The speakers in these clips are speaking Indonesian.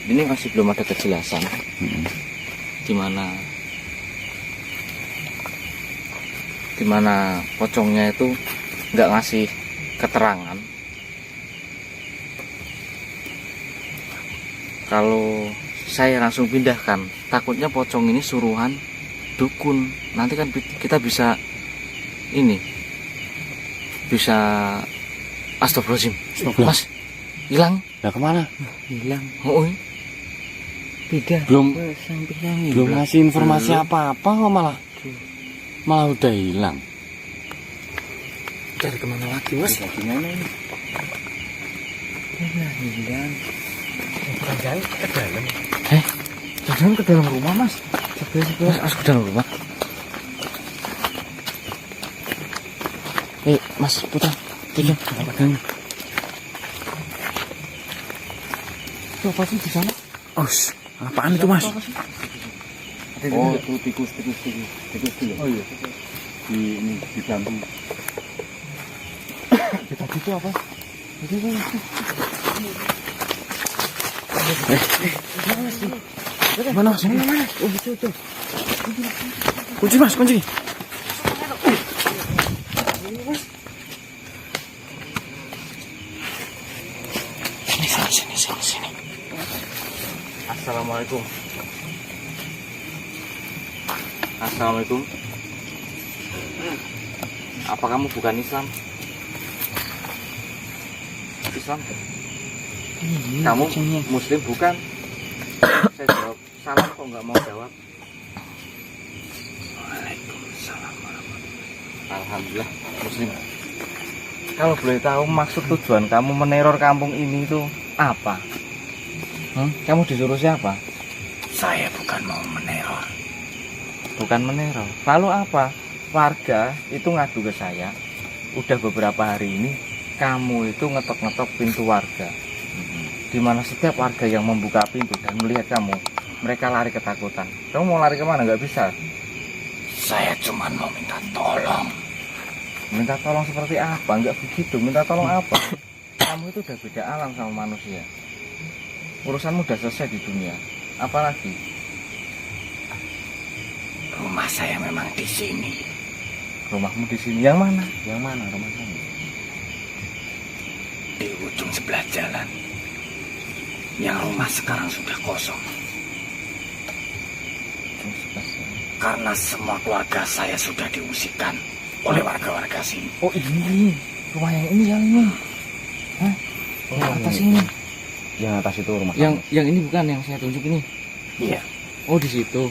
ini masih belum ada kejelasan dimana pocongnya itu nggak ngasih keterangan. Kalau saya langsung pindahkan, takutnya pocong ini suruhan dukun. Nanti kan kita bisa astagfirullahaladzim. Mas hilang. Nah kemana? Hilang. Oh, beda. Belum Belum ngasih informasi apa-apa kok malah udah hilang. Cari kemana lagi, Mas? Gimana ini? Hilang. Jangan ke dalam. Jangan ke dalam rumah, Mas. Sebelah masuk ke dalam rumah. Mas Putra, tiga. Itu apa sih di sana? Apaan itu, Mas? Oh, itu tikus dulu. Oh iya. Di bambu. Tadi itu apa? Itu. Mana Mas? Mana? Oh, itu. Kunci Mas, kunci. Sini. Assalamualaikum. Apa kamu bukan Islam? Kamu Muslim bukan? Saya jawab salam kok nggak mau jawab. Waalaikumsalam. Alhamdulillah Muslim. Kalau boleh tahu maksud tujuan kamu meneror kampung ini itu apa? Kamu disuruh siapa? Saya bukan mau meneror. Bukan meneror. Lalu apa? Warga itu ngadu ke saya. Udah beberapa hari ini kamu itu ngetok-ngetok pintu warga. Dimana setiap warga yang membuka pintu dan melihat kamu, mereka lari ketakutan. Kamu mau lari kemana? Nggak bisa. Saya cuma mau minta tolong. Minta tolong seperti apa? Nggak begitu. Minta tolong apa? Kamu itu udah beda alam sama manusia. Urusanmu udah selesai di dunia. Apalagi? Rumah saya memang di sini. Rumahmu di sini. Yang mana? Yang mana rumah kamu? Di ujung sebelah jalan. Yang rumah sekarang sudah kosong. Karena semua keluarga saya sudah diungsikan oleh warga-warga sini. Oh ini. Rumah yang ini. Hah? Yang atas ini. Yang atas itu rumah. Yang ini bukan yang saya tunjuk ini. Iya. Oh di situ.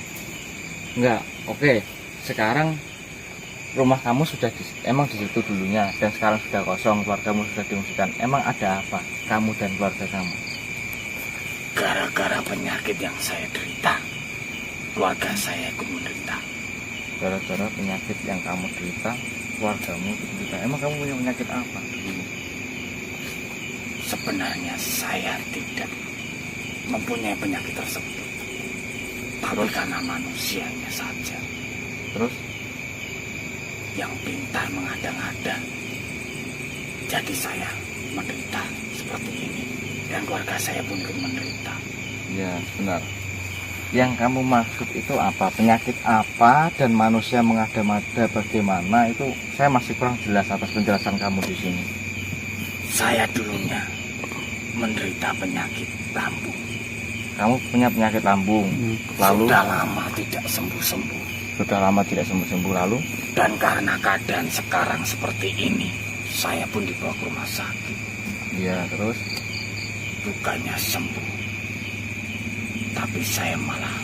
Enggak. Oke. Sekarang rumah kamu sudah emang di situ dulunya dan sekarang sudah kosong, keluargamu sudah diungsikan. Emang ada apa kamu dan keluarga kamu? Gara-gara penyakit yang saya derita, keluarga saya ikut menderita. Gara-gara penyakit yang kamu derita, keluargamu ikut menderita. Emang kamu punya penyakit apa? Sebenarnya saya tidak mempunyai penyakit tersebut, tapi karena manusianya saja. Terus? Yang pintar mengada-ngada. Jadi saya menderita seperti ini. Dan keluarga saya pun ikut menderita. Ya benar. Yang kamu maksud itu apa? Penyakit apa dan manusia mengada-ngada bagaimana? Itu saya masih kurang jelas atas penjelasan kamu di sini. Saya dulunya menderita penyakit lambung. Kamu punya penyakit lambung. Lalu? Sudah lama tidak sembuh-sembuh. Lalu? Dan karena keadaan sekarang seperti ini, saya pun dibawa ke rumah sakit. Iya, terus? Bukannya sembuh, tapi saya malah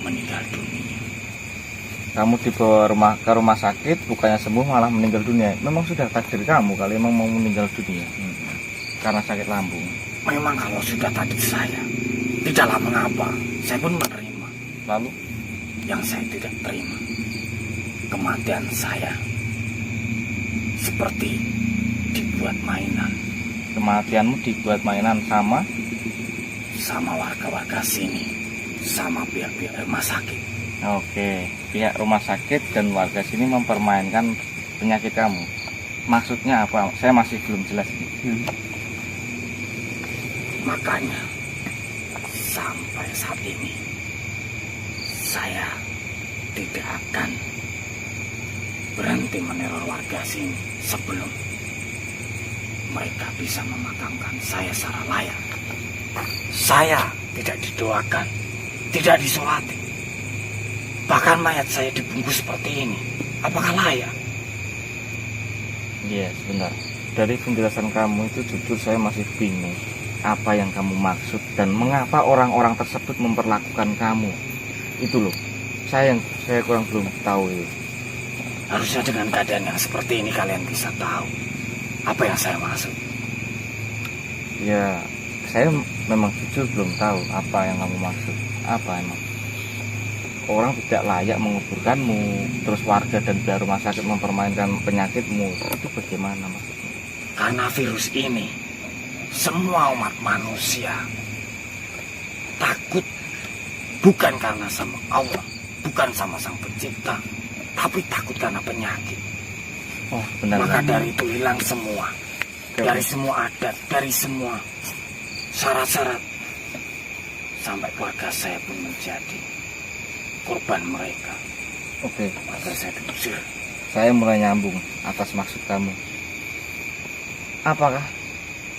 meninggal dunia. Kamu dibawa ke rumah sakit, bukannya sembuh malah meninggal dunia. Memang sudah takdir kamu kalau memang mau meninggal dunia karena sakit lambung. Memang kalau sudah takdir saya, tidaklah mengapa, saya pun menerima. Lalu? Yang saya tidak terima, kematian saya seperti dibuat mainan. Kematianmu dibuat mainan sama warga-warga sini, sama pihak-pihak rumah sakit. Oke, pihak rumah sakit dan warga sini mempermainkan penyakit kamu. Maksudnya apa? Saya masih belum jelas. Makanya sampai saat ini saya tidak akan berhenti meneror warga sini sebelum mereka bisa memakamkan saya secara layak. Saya tidak didoakan, tidak disolati. Bahkan mayat saya dibungkus seperti ini. Apakah layak? Iya, sebentar. Dari penjelasan kamu itu jujur saya masih bingung apa yang kamu maksud dan mengapa orang-orang tersebut memperlakukan kamu. Itu loh. Saya kurang belum tahu itu. Harusnya dengan keadaan yang seperti ini kalian bisa tahu apa yang saya maksud. Ya, saya memang jujur belum tahu apa yang kamu maksud. Apa emang? Orang tidak layak menguburkanmu, terus warga dan pihak rumah sakit mempermainkan penyakitmu. Itu bagaimana maksudnya? Karena virus ini, semua umat manusia takut bukan karena sama Allah, bukan sama Sang Pencipta, tapi takut karena penyakit. Oh, benar. Maka dari itu hilang semua. Dari semua adat, dari semua syarat-syarat. Sampai keluarga saya pun menjadi korban mereka. Oke. Maka saya diusir. Saya mulai nyambung atas maksud kamu. Apakah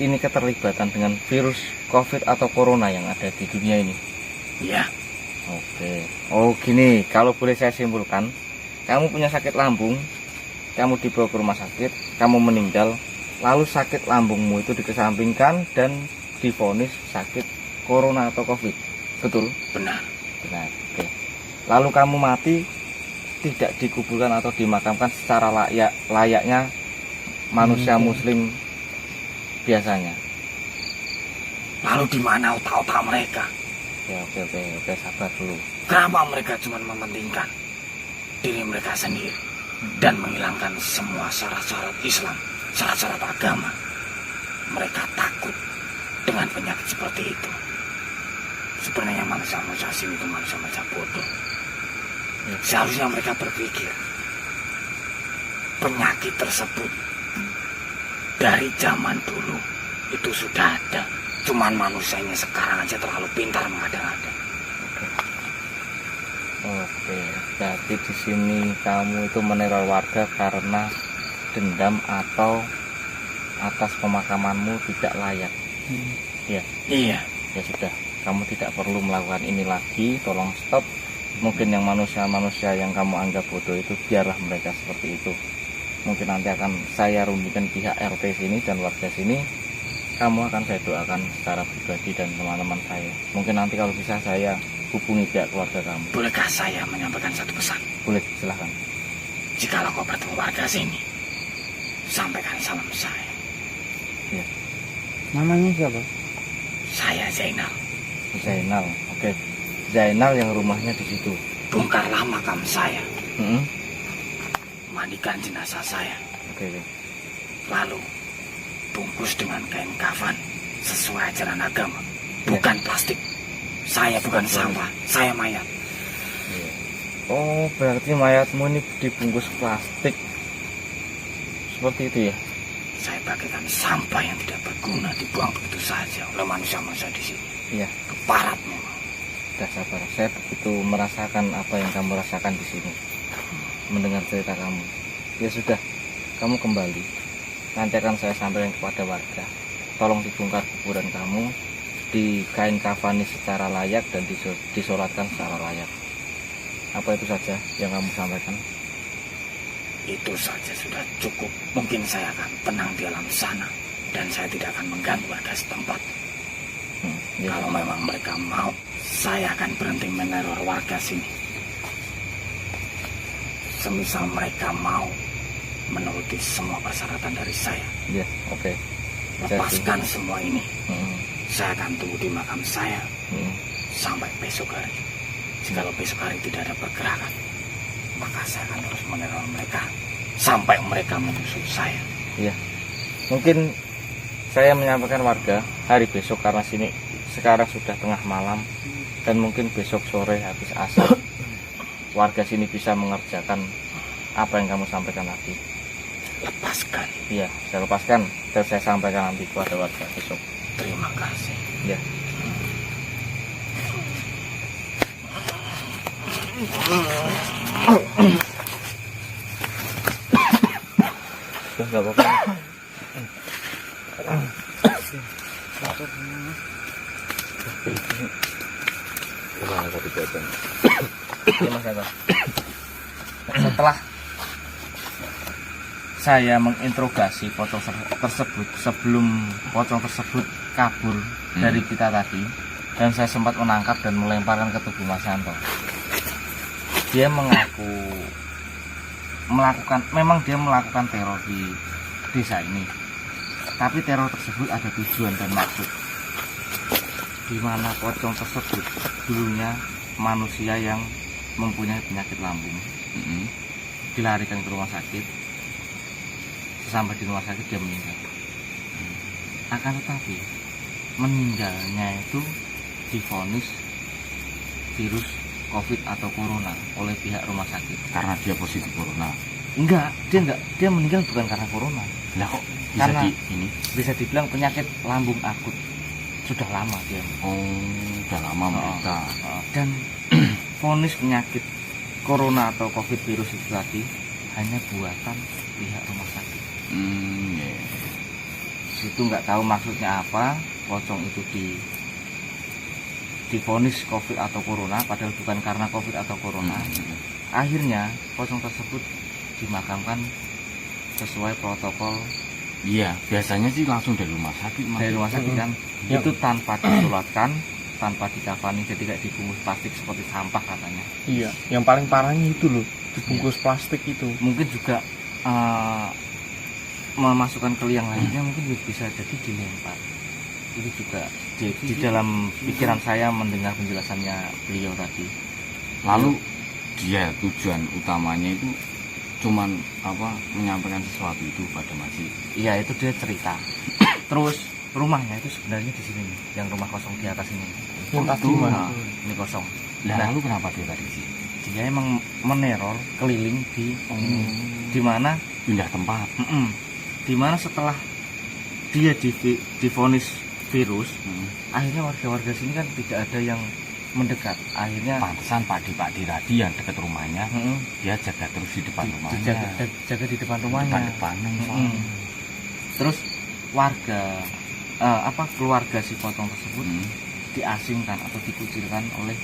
ini keterlibatan dengan virus COVID atau Corona yang ada di dunia ini? Iya. Oke. Oh gini, kalau boleh saya simpulkan, kamu punya sakit lambung, kamu dibawa ke rumah sakit, kamu meninggal, lalu sakit lambungmu itu dikesampingkan dan divonis sakit Corona atau COVID. Betul? Benar. Benar. Oke. Lalu kamu mati tidak dikuburkan atau dimakamkan secara layaknya manusia muslim biasanya. Lalu di mana otak-otak mereka? Ya, oke, sabar dulu. Kenapa mereka cuma mementingkan diri mereka sendiri dan menghilangkan semua syarat-syarat Islam, syarat-syarat agama? Mereka takut dengan penyakit seperti itu. Sebenarnya manusia-manusia sini itu manusia-manusia bodoh. Seharusnya mereka berpikir penyakit tersebut dari zaman dulu itu sudah ada. Cuman manusianya sekarang aja terlalu pintar mengada-ngada. Oke, berarti di sini kamu itu meneror warga karena dendam atau atas pemakamanmu tidak layak. Ya. Iya. Ya sudah, kamu tidak perlu melakukan ini lagi. Tolong stop. Mungkin yang manusia-manusia yang kamu anggap bodoh itu biarlah mereka seperti itu. Mungkin nanti akan saya rundikan pihak RT sini dan warga sini. Kamu akan saya doakan secara pribadi dan teman-teman saya. Mungkin nanti kalau bisa saya hubungi pihak keluarga kamu. Bolehkah saya menyampaikan satu pesan? Boleh, silahkan. Jikalau kau bertemu warga sini, sampaikan salam saya. Ya. Namanya siapa? Saya Zainal. Zainal. Oke. Zainal yang rumahnya di situ. Bongkarlah makam saya. Mm-hmm. Mandikan jenazah saya. Oke. Lalu bungkus dengan kain kafan sesuai ajaran agama, bukan plastik. Saya bukan sampah, saya mayat. Oh, berarti mayatmu ini dibungkus plastik seperti itu ya? Saya bagaikan sampah yang tidak berguna dibuang begitu saja oleh manusia-manusia di sini. Iya. Keparat memang. Sudah sabar, saya begitu merasakan apa yang kamu rasakan di sini. Mendengar cerita kamu. Ya sudah, kamu kembali. Nanti akan saya sampaikan kepada warga. Tolong dibongkar kuburan kamu, dikain kafani secara layak dan disolatkan secara layak. Apa itu saja yang kamu sampaikan? Itu saja sudah cukup. Mungkin saya akan tenang di alam sana dan saya tidak akan mengganggu warga setempat. Ya. Kalau memang mereka mau, saya akan berhenti meneror warga sini. Semisal mereka mau menuruti semua persyaratan dari saya. Ya, oke. Lepaskan semua ini. Saya akan tunggu di makam saya sampai besok hari. Jikalau besok hari tidak ada pergerakan, maka saya akan terus meneror mereka sampai mereka menyusul saya. Iya. Mungkin saya menyampaikan warga hari besok karena sini sekarang sudah tengah malam dan mungkin besok sore habis asar warga sini bisa mengerjakan apa yang kamu sampaikan tadi. Lepaskan. Iya, saya lepaskan dan saya sampaikan nanti kepada warga besok. Terima kasih. Ya. Sudah nggak apa-apa. Ini Mas Anto. Setelah saya menginterogasi pocong tersebut sebelum pocong tersebut kabur dari kita tadi, dan saya sempat menangkap dan melemparkan ke tubuh Mas Santo. Dia mengaku dia melakukan teror di desa ini, tapi teror tersebut ada tujuan dan maksud, di mana pocong tersebut dulunya manusia yang mempunyai penyakit lambung, dilarikan ke rumah sakit. Sampai di rumah sakit dia meninggal. Akan tetapi meninggalnya itu divonis virus COVID atau corona oleh pihak rumah sakit. Karena dia positif corona. Enggak, dia meninggal bukan karena corona. Lah kok bisa Karena ini? Bisa dibilang penyakit lambung akut. Sudah lama dia. Oh, udah lama mereka. Dan vonis penyakit corona atau COVID virus itu tadi hanya buatan pihak rumah sakit. Yeah. Itu nggak tahu maksudnya apa, pocong itu divonis COVID atau corona, padahal bukan karena COVID atau corona. Akhirnya pocong tersebut dimakamkan sesuai protokol. Iya, biasanya sih langsung dari rumah sakit. Dari rumah sakit kan, itu tanpa disolatkan, tanpa dikafani, jadi kayak dibungkus plastik seperti sampah katanya. Iya, yang paling parahnya itu loh, dibungkus plastik itu. Mungkin juga memasukkan ke liang lainnya, mungkin bisa jadi dilempar. Itu juga di dalam pikiran saya mendengar penjelasannya beliau tadi. Lalu dia tujuan utamanya itu cuman menyampaikan sesuatu itu pada Masih. Iya, itu dia cerita. Terus rumahnya itu sebenarnya di sini, yang rumah kosong di atas ini. Yang tadi mana? Ini kosong. Nah, Nah, lalu kenapa dia tadi sih? dia emang meneror keliling di mana Pindah tempat. Dimana setelah dia divonis virus, akhirnya warga-warga sini kan tidak ada yang mendekat. Akhirnya Pantesan Pak Di tadi yang dekat rumahnya, dia jaga terus di depan rumahnya. jaga di depan rumahnya. Depan. Terus keluarga si pocong tersebut diasingkan atau dikucilkan oleh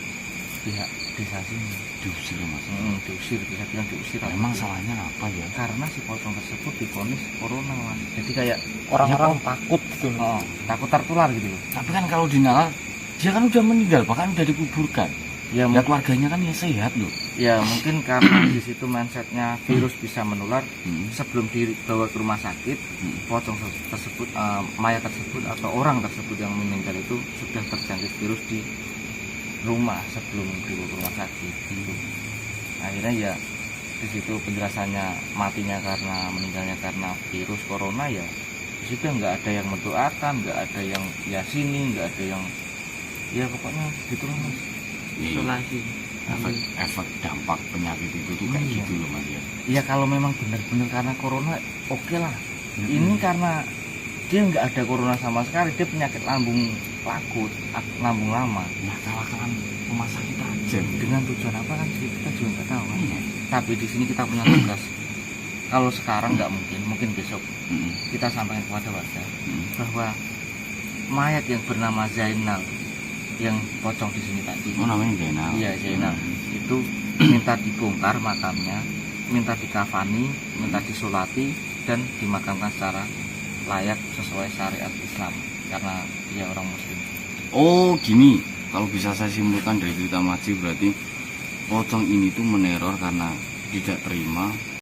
pihak desa sini. Diusir Mas. Diusir, bisa bilang diusir. Memang salahnya apa ya? Karena si pocong tersebut divonis corona, Mas. Jadi kayak Orang-orang takut gitu loh. takut tertular gitu loh. Tapi kan kalau dinalar, dia kan udah meninggal, bahkan udah dikuburkan. Ya, Ya keluarganya kan ya sehat loh. ya mungkin karena di situ mindsetnya virus bisa menular. Sebelum dibawa ke rumah sakit, pocong tersebut, mayat tersebut atau orang tersebut yang meninggal itu sudah terjangkit virus di rumah sebelum dibawa ke rumah sakit. Akhirnya ya di situ penjelasannya matinya karena meninggalnya karena virus corona, ya di situ nggak ada yang mendoakan, nggak ada yang yasini, nggak ada yang, ya pokoknya gitu loh Mas. Isolasi. Efek dampak penyakit itu tuh kayak gitu loh Mas ya. Ya kalau memang benar-benar karena corona, oke lah. Ini karena dia nggak ada corona sama sekali, dia penyakit lambung akut, lambung lama. Ya salahkan rumah sakit aja. Dengan tujuan apa kan kita juga nggak tahu kan. Tapi di sini kita punya tugas. Kalau sekarang nggak mungkin besok kita sampaikan kepada warga bahwa mayat yang bernama Zainal yang pocong di sini tadi. Oh, namanya Zainal. Iya, Zainal. Itu minta dibongkar makamnya, minta dikafani, minta disolati, dan dimakamkan secara layak sesuai syariat Islam karena dia orang Muslim. Oh gini, kalau bisa saya simpulkan dari cerita Masih, berarti pocong ini tuh meneror karena tidak terima